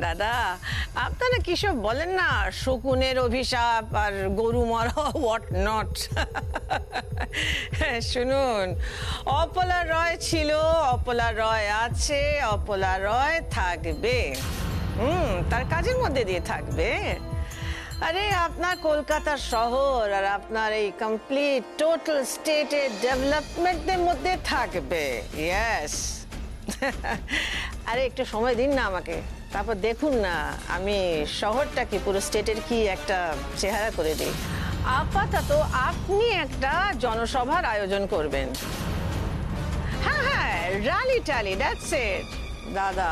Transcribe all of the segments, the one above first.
দাদা, আপনারা কিসব বলেন না, শকুনের অভিশাপ আর গরু মরা হোয়াট নট। শুনুন, অপলা রয় ছিল, অপলা রয় আছে, অপলা রয় থাকবে। তার কাজের মধ্যে দিয়ে থাকবে। আরে আপনার কলকাতা শহর আর আপনার এই কমপ্লিট টোটাল স্টেটের ডেভেলপমেন্টের মধ্যে থাকবে। ইয়েস। আরে একটু সময় দিন না আমাকে, তারপর দেখুন না আমি শহরটাকে পুরো স্টেটের কি একটা চেহারা করে দিই। আপাতত আপনি একটা জনসভার আয়োজন করবেন। হ্যাঁ হ্যাঁ, র্যালি ট্যালি, দ্যাটস ইট দাদা।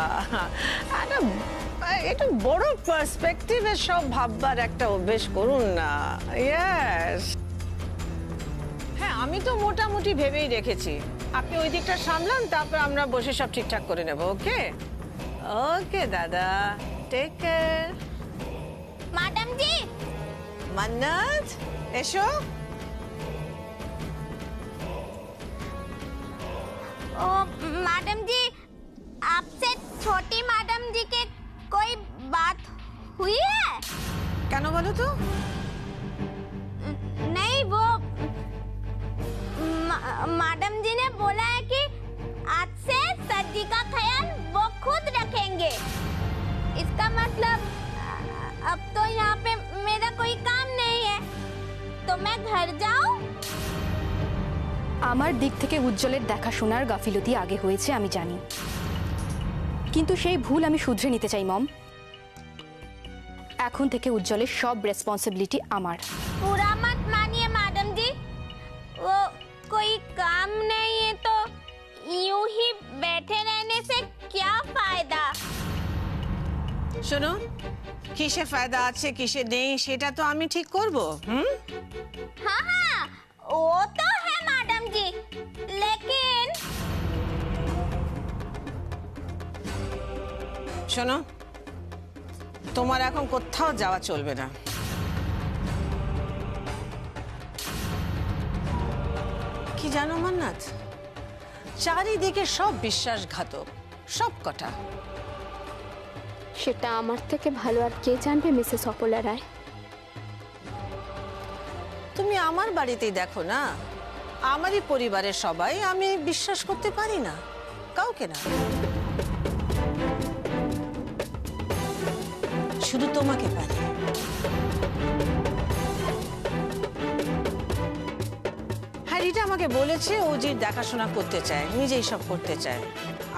একটু বড় পার্সপেক্টিভে সব ভাববার একটা অভ্যেস করুন না। ইয়েস। হ্যাঁ, আমি তো মোটামুটি ভেবেই রেখেছি। আপনি ওই দিকটা সামলান, তারপর আমরা বসে সব ঠিকঠাক করে নেব। ওকে ওকে দাদা, টেক কেয়ার। मैडम जी। মান্নাত, এসো। ओ मैडम जी, आपसे छोटी मैडम जी के कोई बात हुई है? কেন বলো তো? नहीं, वो मैडम जी ने बोला है कि आज से सर जी का ख्याल वो खुद रखेंगे। इसका मतलब अब तो यहाँ पे मेरा कोई काम नहीं है, तो मैं घर जाऊँ? আমার দিক থেকে উজ্জ্বলের দেখাশোনার গাফিলতি আগে হয়েছে আমি জানি, কিন্তু সেই ভুল আমি শুধরে নিতে চাই মম। এখন থেকে উজ্জ্বলের সব রেসপন্সিবিলিটি আমার। पूरा मत मानिए मैडम जी, वो कोई काम नहीं है तो यूं ही बैठे रहने से क्या फायदा? শোনো, কিসে ফায়দা আছে কিসে নেই সেটা তো আমি ঠিক করব। हाँ हाँ, वो तो है मैडम जी, लेकिन শোনো, তোমার এখন কোথাও যাওয়া চলবে না। কি জানো মান্নাত, চারিদিকে সব বিশ্বাসঘাতক, সব কটা। সেটা আমার থেকে ভালো আর কে জানবে মিসেস অপলা রায়? তুমি আমার বাড়িতেই দেখো না, আমারই পরিবারের সবাই আমি বিশ্বাস করতে পারি না, কাউকে না, শুধু তোমাকে পারি। হ্যাঁ, রিটা আমাকে বলেছে ও যে দেখাশোনা করতে চায়, নিজেই সব করতে চায়।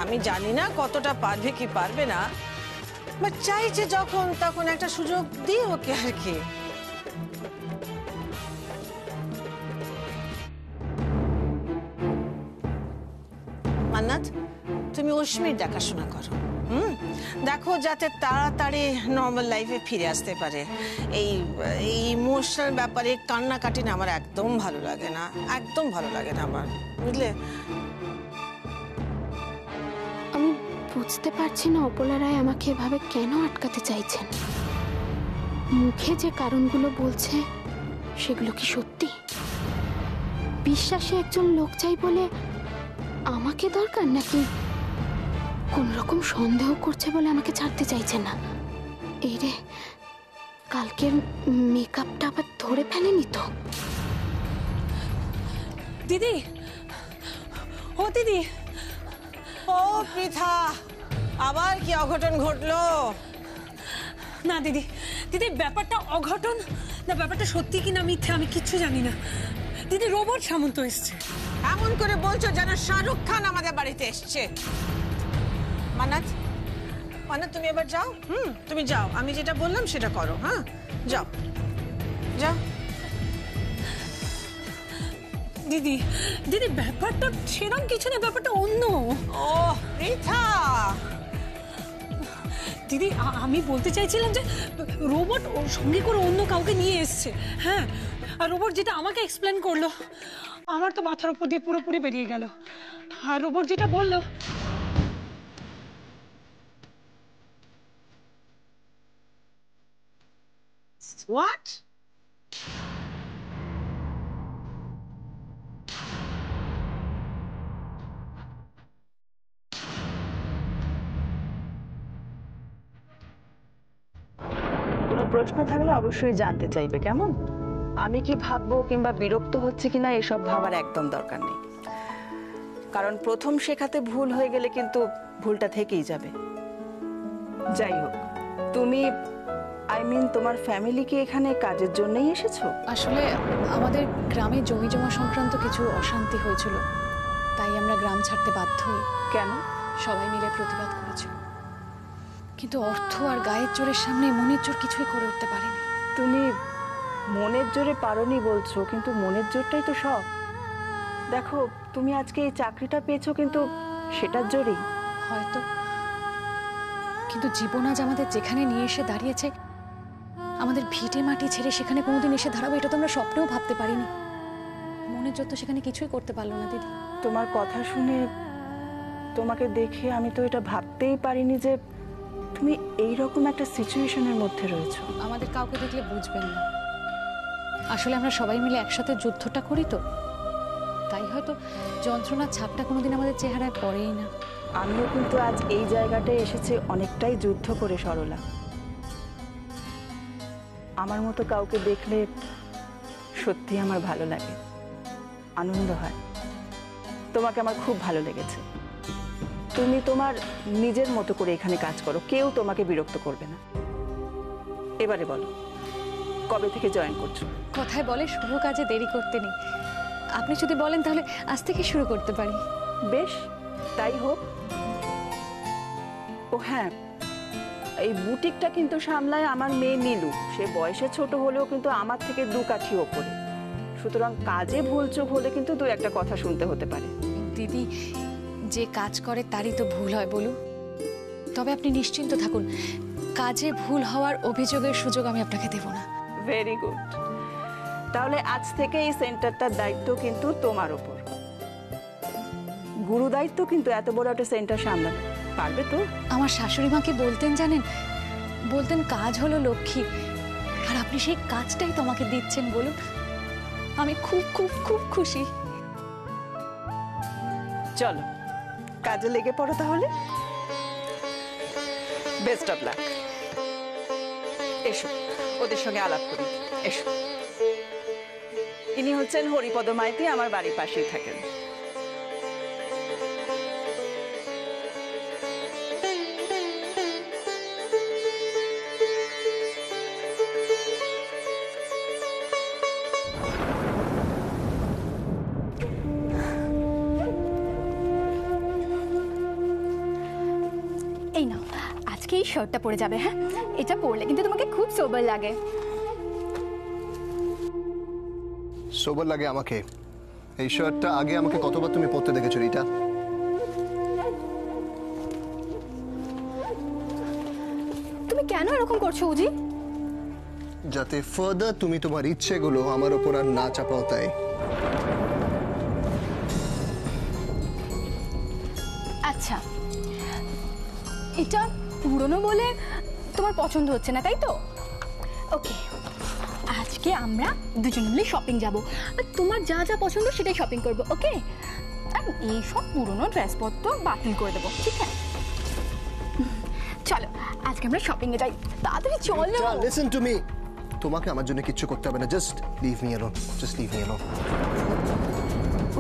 আমি জানি না কতটা পারবে কি পারবে না, বাট চাইছে যখন তখন একটা সুযোগ দিই ওকে আর কি। মান্নাত, তুমি অশ্মির দেখাশোনা করো। দেখো যাতে তাড়াতাড়ি নর্মাল লাইফে ফিরে আসতে পারে। এই ইমোশনাল ব্যাপারে কান্নাকাটি না আমার একদম ভালো লাগে না, একদম ভালো লাগে না আমার, বুঝলে? আমি বুঝতে পারছি না অপলা রায় আমাকে এভাবে কেন আটকাতে চাইছেন। মুখে যে কারণগুলো বলছে সেগুলো কি সত্যি? বিশ্বাসী একজন লোক চাই বলে আমাকে দরকার, নাকি কোন রকম সন্দেহ করছে বলে আমাকে ছাড়তে চাইছে না? এই রে, কালকের মেকআপটা আবার ধরে ফেলেনি তো? দিদি, ও দিদি, ও পৃথা, আবার কি অঘটন ঘটলো? না দিদি, দিদি ব্যাপারটা অঘটন না, ব্যাপারটা সত্যি কিনা মিথ্যে আমি কিচ্ছু জানি না। দিদি, রোবট সামন্ত এসছে। এমন করে বলছো যেন শাহরুখ খান আমাদের বাড়িতে এসছে। মান্নাত, মান্নাত তুমি এবার যাও। তুমি যাও, আমি যেটা বললাম সেটা করো। হ্যাঁ, যাও যাও। দিদি, দিদি ব্যাপারটা সেরকম কিছু না, ব্যাপারটা অন্য। ও পৃথা, দিদি আমি বলতে চাইছিলাম যে রোবট ওর সঙ্গে করে অন্য কাউকে নিয়ে এসছে। হ্যাঁ, আর রোবট যেটা আমাকে এক্সপ্লেন করলো, আমার তো মাথার উপর দিয়ে পুরোপুরি বেরিয়ে গেল। আর রোবট যেটা বললো, হোয়াট? প্রশ্ন থাকলে অবশ্যই জানতে চাইবে, কেমন? আমি কি ভাববো কিংবা বিরক্ত হচ্ছে কিনা এসব ভাবার একদম দরকার নেই, কারণ প্রথম শেখাতে ভুল হয়ে গেলে কিন্তু ভুলটা থেকেই যাবে। যাই হোক, তুমি তোমার ফ্যামিলি কি এখানে কাজের জন্যই এসেছো? আসলে আমাদের গ্রামে জমি জমা সংক্রান্ত কিছু অশান্তি হয়েছিল, তাই আমরা গ্রাম ছাড়তে বাধ্য হই। কেন? সবাই মিলে প্রতিবাদ করেছিল, কিন্তু অর্থ আর গায়ের জোরের সামনে মনের জোর কিছুই করে উঠতে পারেনি। তুমি মনের জোরে পারোনি বলছো, কিন্তু মনের জোরটাই তো সব। দেখো, তুমি আজকে এই চাকরিটা পেয়েছো কিন্তু সেটার জোরেই। হয়তো, কিন্তু জীবন আজ আমাদের যেখানে নিয়ে এসে দাঁড়িয়েছে, আমাদের ভিটে মাটি ছেড়ে সেখানে কোনোদিন এসে দাঁড়াবো এটা তো আমরা স্বপ্নেও ভাবতে পারিনি। মনের জোর তো সেখানে কিছুই করতে পারলো না দিদি। তোমার কথা শুনে, তোমাকে দেখে আমি তো এটা ভাবতেই পারিনি যে তুমি এই রকম একটা সিচুয়েশনের মধ্যে রয়েছো। আমাদের কাউকে দেখলে বুঝবেন না, আসলে আমরা সবাই মিলে একসাথে যুদ্ধটা করি তো, তাই হয়তো যন্ত্রণার ছাপটা কোনোদিন আমাদের চেহারায় পড়েই না। আমিও কিন্তু আজ এই জায়গাটায় এসেছি অনেকটাই যুদ্ধ করে সরলা। আমার মতো কাউকে দেখলে সত্যি আমার ভালো লাগে, আনন্দ হয়। তোমাকে আমার খুব ভালো লেগেছে। তুমি তোমার নিজের মতো করে এখানে কাজ করো, কেউ তোমাকে বিরক্ত করবে না। এবারে বলো, কবে থেকে জয়েন করছো? কথায় বলে শুভ কাজে দেরি করতে নেই, আপনি যদি বলেন তাহলে আজ থেকে শুরু করতে পারি। বেশ, তাই হোক। ও হ্যাঁ, এই বুটিকটা কিন্তু সামলায় আমার মেয়ে নীলু। সে বয়সে ছোট হলেও কিন্তু আমার থেকে 2 কাঠি ওপরে, সুতরাং কাজে ভুলচুক হলে কিন্তু 2-1 কথা শুনতে হতে পারে। দিদি, যে কাজ করে তারই তো ভুল হয় বলুন। তবে আপনি নিশ্চিন্ত থাকুন, কাজে ভুল হওয়ার অভিযোগের সুযোগ আমি আপনাকে দেব না। Very good. তাহলে আজ থেকে এই সেন্টারটার দায়িত্ব কিন্তু তোমার উপর। গুরু দায়িত্ব কিন্তু এত বড় একটা সেন্টার সামলাতে পারবে তো? আমার শাশুড়ি মাকে বলতেন জানেন, বলতেন কাজ হলো লক্ষ্মী, আর আপনি সেই কাজটাই তোমাকে দিচ্ছেন বলুন। আমি খুব খুব খুব খুশি। চলো কাজে লেগে পড়ো তাহলে। Best of luck. এসো ওদের সঙ্গে আলাপ করি, এসো। ইনি হচ্ছেন হরিপদ মাইতি, আমার বাড়ির পাশেই থাকেন। এই নাও, আজকে এই শার্টটা পরে যাবে। হ্যাঁ, এটা পরলে কিন্তু তোমাকে খুব সোবার লাগে। সোবার লাগে আমাকে? এই শার্টটা আগে আমাকে কতবার তুমি পরতে দেখেছো রিটা? তুমি কেন এরকম করছো উজি? যাতে ফার্দার তুমি তোমার ইচ্ছেগুলো আমার ওপর আর না চাপাও, তাই। আচ্ছা, এটা পুরনো বলে তোমার পছন্দ হচ্ছে না, তাই তো? ওকে, আজকে আমরা দুজন মিলে শপিং যাব, আর তোমার যা যা পছন্দ সেটাই শপিং করব। ওকে, আর এইসব পুরনো ড্রেসপত্র বাতিল করে দেবো, ঠিক আছে? চলো আজকে আমরা শপিং এ যাই, তাড়াতাড়ি চলো। লিসেন টু মি, তোমাকে আমার জন্য কিচ্ছু করতে হবে না, just leave me alone, just leave me alone.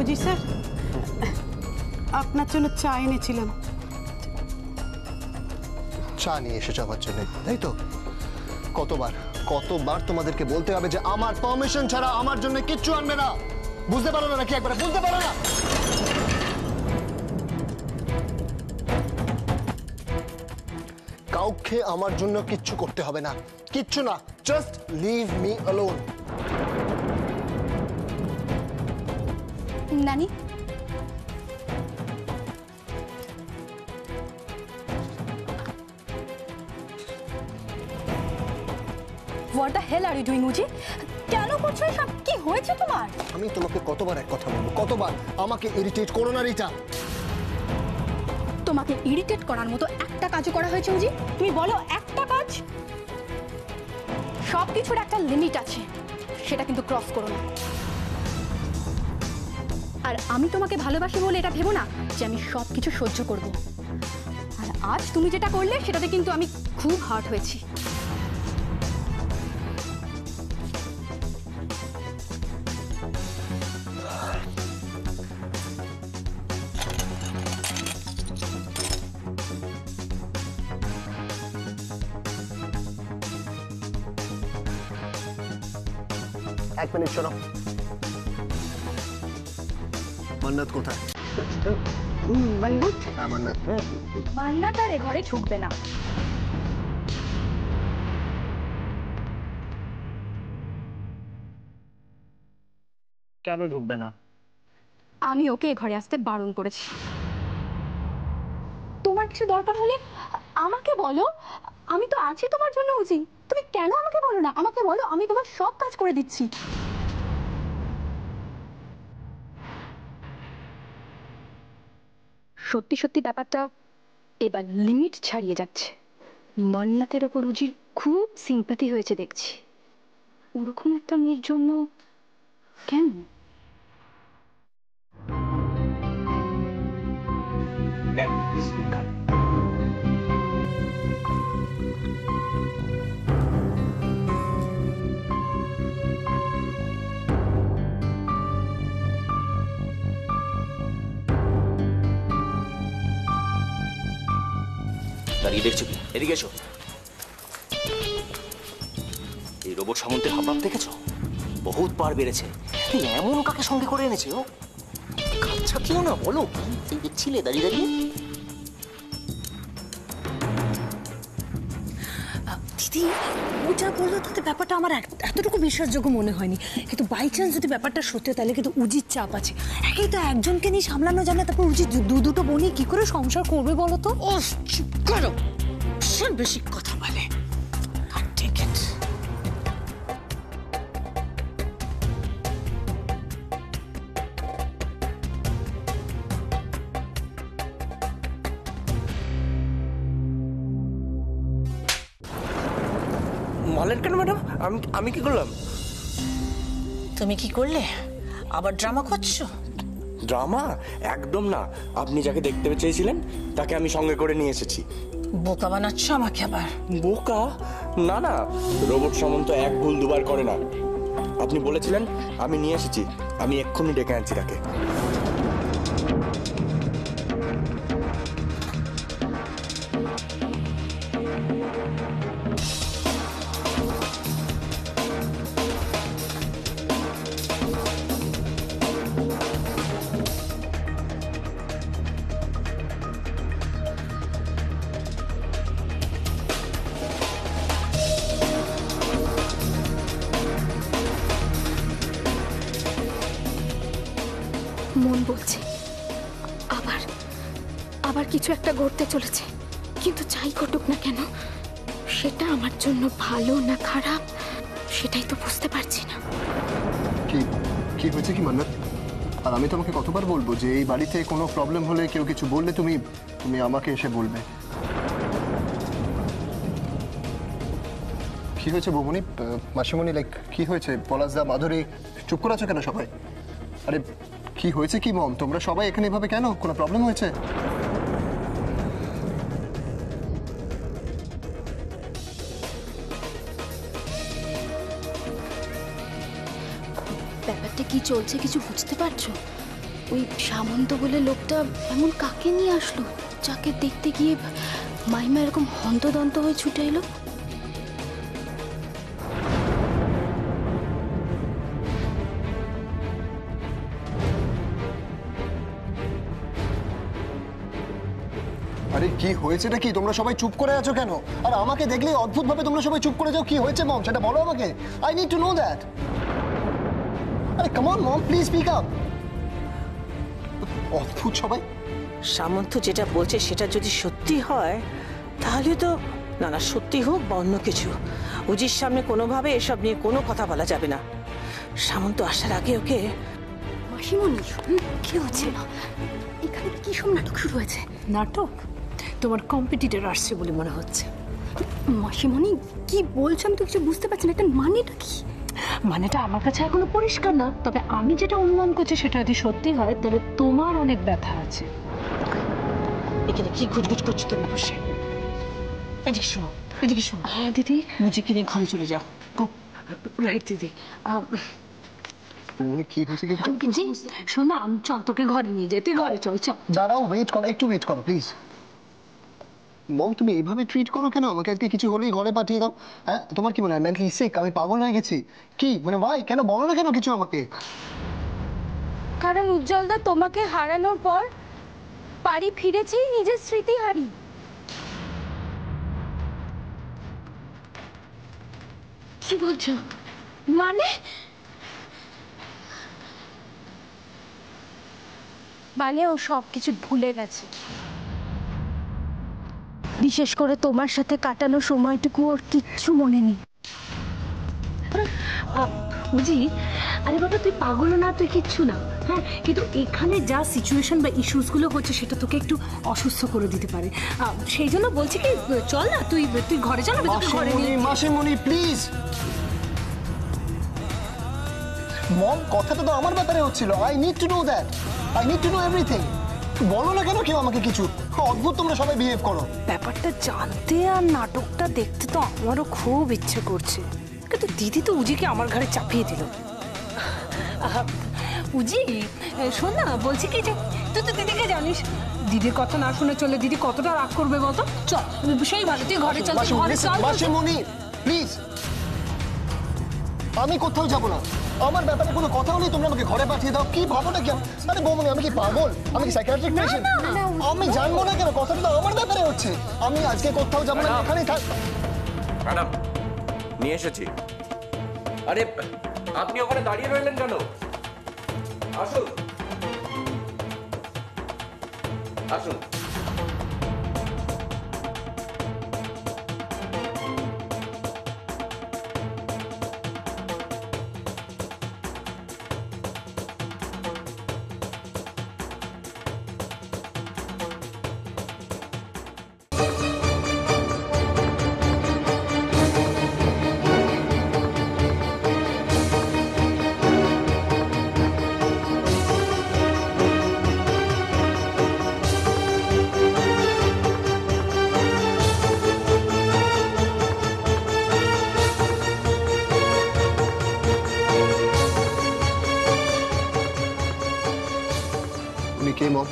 উজি স্যার, আপনার জন্য চা এনেছিলাম। চা নিয়ে এসেছো আমার জন্য, তাই তো? কতবার কতবার তোমাদেরকে বলতে হবে যে আমার পারমিশন ছাড়া আমার জন্য কিচ্ছু আনবে না? বুঝতে পারো না নাকি? একবার বুঝতে পারো না? কাউকে আমার জন্য কিচ্ছু করতে হবে না, কিচ্ছু না, জাস্ট লিভ মি অ্যালোন। নানি, What the hell are you doing, উজি? কেন করছো এসব? কি হয়েছে তোমার? আমি তোমাকে কতবার এক কথা বলবো, কতবার? আমাকে ইরিটেট করো না রিটা। তোমাকে ইরিটেট করার মতো একটা কাজও করা হয়েছে উজি? তুমি বলো একটা কাজ। সব কিছুর একটা লিমিট আছে, সেটা কিন্তু ক্রস করো না। আর আমি তোমাকে ভালোবাসি বলে এটা ভেবো না যে আমি সব কিছু সহ্য করব। আর আজ তুমি যেটা করলে সেটাতে কিন্তু আমি খুব হার্ট হয়েছি। এক মিনিট শোনো। মান্নাত কোথায়? মান্নাত হ্যাঁ মান্নাত। মান্নাত আর এ ঘরে ঢুকবে না। কেন ঢুকবে না? আমি ওকে এ ঘরে আসতে বারণ করেছি। তোমার কিছু দরকার হলে আমাকে বলো, আমি তো আছি তোমার জন্য। উজি, তুমি কেন আমাকে বলো না? আমাকে বলো, আমি তোমার সব কাজ করে দিচ্ছি। সত্যি সত্যি ব্যাপারটা এবার লিমিট ছাড়িয়ে যাচ্ছে। মান্নাতের ওপর রুজির খুব সিম্পাথি হয়েছে দেখছি। ওরকম একটা মেয়ের জন্য কেন? দাঁড়িয়ে দেখছো কি? এদিকে এসো। এই রোবট সামন্তের হাবভাব দেখেছো? বহুত বার বেড়েছে। এমন কাকে সঙ্গে করে এনেছে ও? কাচ্চা কেউ না, বলো কি দেখছিলে দাঁড়িয়ে দাঁড়িয়ে? দিদি, ওটা বললো তাতে ব্যাপারটা আমার এতটুকু বিশ্বাসযোগ্য মনে হয়নি, কিন্তু বাই চান্স যদি ব্যাপারটা সত্যি হয় তাহলে কিন্তু উজির চাপ আছে। একেই তো একজনকে নিয়ে সামলানো জানে, তারপর উজির দুটো বোনই কি করে সংসার করবে বলো তো? ও চুপ করো, ভীষণ বেশি কথা বলে। Take it. বলেন কেন ম্যাডাম? আমি কি করলাম? তুমি কি করলে? আবার ড্রামা করছো? ড্রামা একদম না। আপনি যাকে দেখতে চেয়েছিলেন তাকে আমি সঙ্গে করে নিয়ে এসেছি। বোকা বানাচ্ছ আমাকে আবার? বোকা না না, রোবট সামন্ত এক ভুল দুবার করে না। আপনি বলেছিলেন, আমি নিয়ে এসেছি, আমি এক্ষুনি ডেকে আনছি তাকে। মন বলছে আবার আবার কিছু একটা ঘটতে চলেছে, কিন্তু যাই ঘটুক না কেন সেটা আমার জন্য ভালো না খারাপ সেটাই তো বুঝতে পারছি না। কি কি হয়েছে কি মান্নাত? আর আমি তোমাকে কতবার বলবো যে এই বাড়িতে কোনো প্রবলেম হলে, কেউ কিছু বললে তুমি তুমি আমাকে এসে বলবে। কি হয়েছে বৌমনি, মাসিমণি, লাইক কি হয়েছে? পলাশদা, মাধুরী, চুপ করে আছো কেন সবাই? আরে কি হয়েছে কি মম? তোমরা সবাই এখানে এভাবে কেন? কোনো প্রবলেম হয়েছে? ব্যাপারটা কি চলছে কিছু বুঝতে পারছো? ওই সামন্ত বলে লোকটা এমন কাকে নিয়ে আসলো যাকে দেখতে গিয়ে মাইমা এরকম হন্তদন্ত হয়ে ছুটে এলো? আরে কি হয়েছেটা কি? তোমরা সবাই চুপ করে আছো কেন? আর আমাকে দেখলে অদ্ভুত ভাবে তোমরা সবাই চুপ করে যাও। কি হয়েছে মম, সেটা বলো আমাকে। I need to know that. আরে come on mom, please speak up. অদ্ভুত সবাই। সামন্ত যেটা বলছে সেটা যদি সত্যি হয় তাহলে তো, না না সত্যি হোক বা অন্য কিছু, উজির সামনে কোনোভাবে এসব নিয়ে কোনো কথা বলা যাবে না। সামন্ত আসার আগে ওকে। মাসিমণি, কি হচ্ছে না? এখানে কি সব নাটক শুরু হয়েছে? নাটক? তোমার কম্পিটিটর আসছে বলে মনে হচ্ছে। মাসিমণি কি বলছো? আমি তো কিছু বুঝতে পারছি না। এটা মানেটা কি? মানেটা আমার কাছে এখনো পরিষ্কার না, তবে আমি যেটা অনুমান করছি সেটা যদি সত্যি হয় তাহলে তোমার অনেক ব্যথা আছে। এখানে কি গুজগুজ করছো তুমি বসে? এদিকে শোনো, এদিকে শোনো। হ্যাঁ দিদি। মুজিকে নিয়ে ঘরে চলে যাও। রাইট দিদি। কি হয়েছে কি? জি শোনা, চল তোকে ঘরে নিয়ে যেতে। ঘরে চল চল। দাঁড়াও, ওয়েট করো, একটু ওয়েট করো প্লিজ। মম তুমি এইভাবে ট্রিট করো কেন আমাকে? আজকে কিছু হলেই ঘরে পাঠিয়ে দাও। হ্যাঁ তোমার কি মনে হয় মেন্টালি সিক, আমি পাগল হয়ে গেছি কি? মানে ভাই কেন বলো না কেন কিছু আমাকে? কারণ উজ্জ্বলদা তোমাকে হারানোর পর বাড়ি ফিরেছি নিজের স্মৃতি হারি। কি বলছো? মানে ও সব কিছু ভুলে গেছে, বিশেষ করে তোমার সাথে কাটানো সময়টুকু ওর কিচ্ছু মনে নেই। বুঝি, আরে বাবা তুই পাগল না, তুই কিচ্ছু না, হ্যাঁ, কিন্তু এখানে যা সিচুয়েশন বা ইস্যুসগুলো হচ্ছে সেটা তোকে একটু অসুস্থ করে দিতে পারে। সেই জন্য বলছি কি, চল না তুই তুই ঘরে চল, ঘরে নিয়ে। মাসিমণি প্লিজ। মম কথাটা তো আমার ব্যাপারে হচ্ছিল। I need to know that, I need to know everything. বলো না কেন কেউ আমাকে কিছু? অদ্ভুত তোমরা সবাই বিহেভ করো। ব্যাপারটা জানতে আর নাটকটা দেখতে তো আমারও খুব ইচ্ছে করছে, কিন্তু দিদি তো উজিকে আমার ঘরে চাপিয়ে দিল। উজি শোন না, বলছি কি যে তুই তো দিদিকে জানিস, দিদির কথা না শুনে চলে দিদি কতটা রাগ করবে বলতো। চল সেই ভালো, তুই ঘরে চল। মাসিমণি প্লিজ, আমি কোথাও যাবো না। আমার ব্যাপারে কোনো কথাও নেই, তোমরা আমাকে ঘরে পাঠিয়ে দাও। কি ভাবো না কি? আরে বৌমনি আমি কি পাগল? আমি কি সাইকিয়াট্রিক পেশেন্ট? আমি জানবো না কেন? কথাটা তো আমার ব্যাপারে হচ্ছে। আমি আজকে কোথাও যাবো না, এখানেই থাক। ম্যাডাম নিয়ে এসেছি। আরে আপনি ওখানে দাঁড়িয়ে রইলেন কেন? আসুন আসুন। উনি কে মম?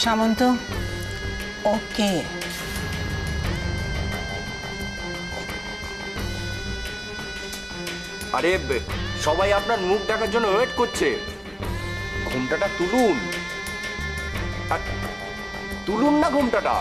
সামন্ত ওকে। আরে সবাই আপনার মুখ দেখার জন্য ওয়েট করছে। ঘোমটাটা তুলুন, তুলুন না ঘোমটাটা।